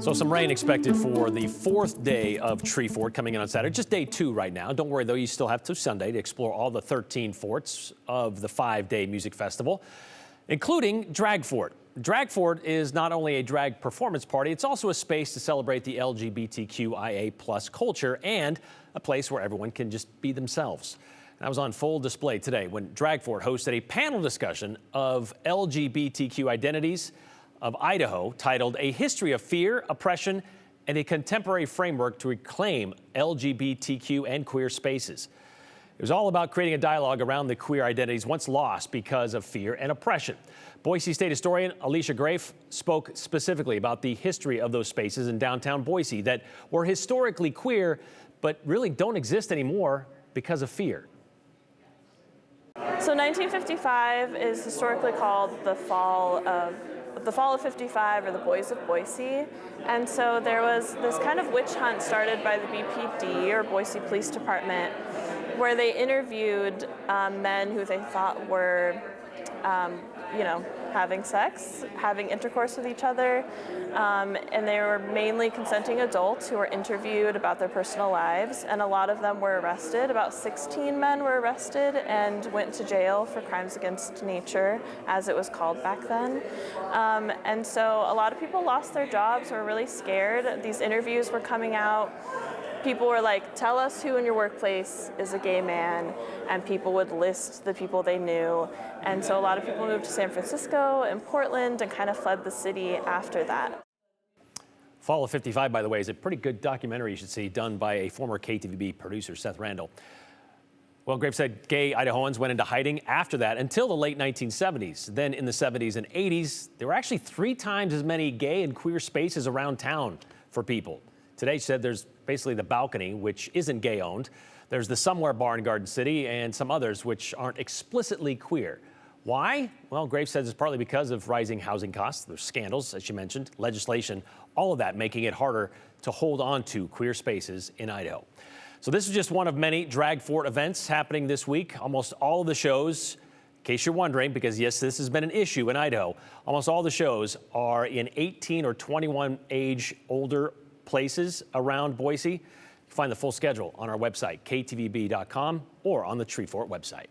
So some rain expected for the fourth day of Treefort coming in on Saturday. Just day 2 right now. Don't worry, though, you still have till Sunday to explore all the 13 forts of the 5-day music festival, including Dragfort. Dragfort is not only a drag performance party, it's also a space to celebrate the LGBTQIA+ culture and a place where everyone can just be themselves. That was on full display today when Dragfort hosted a panel discussion of LGBTQ identities of Idaho titled A History of Fear, Oppression, and a Contemporary Framework to Reclaim LGBTQ and Queer Spaces. It was all about creating a dialogue around the queer identities once lost because of fear and oppression. Boise State historian Alicia Grafe spoke specifically about the history of those spaces in downtown Boise that were historically queer, but really don't exist anymore because of fear. So 1955 is historically called the fall of 55, or the Boys of Boise. And so there was this kind of witch hunt started by the BPD, or Boise Police Department, where they interviewed men who they thought were, having sex, having intercourse with each other. And they were mainly consenting adults who were interviewed about their personal lives. And a lot of them were arrested. About 16 men were arrested and went to jail for crimes against nature, as it was called back then. And so a lot of people lost their jobs, were really scared. These interviews were coming out. People were like, tell us who in your workplace is a gay man, and people would list the people they knew. And so a lot of people moved to San Francisco and Portland and kind of fled the city after that. Fall of 55, by the way, is a pretty good documentary you should see, done by a former KTVB producer, Seth Randall. Well, Graves said gay Idahoans went into hiding after that until the late 1970s. Then in the 70s and 80s, there were actually 3 times as many gay and queer spaces around town for people. Today, she said there's basically the Balcony, which isn't gay-owned. There's the Somewhere Bar in Garden City and some others which aren't explicitly queer. Why? Well, Graves says it's partly because of rising housing costs. There's scandals, as she mentioned, legislation, all of that making it harder to hold on to queer spaces in Idaho. So this is just one of many Dragfort events happening this week. Almost all of the shows, in case you're wondering, because yes, this has been an issue in Idaho, almost all the shows are in 18 or 21 age older places around Boise. You can find the full schedule on our website, ktvb.com, or on the Treefort website.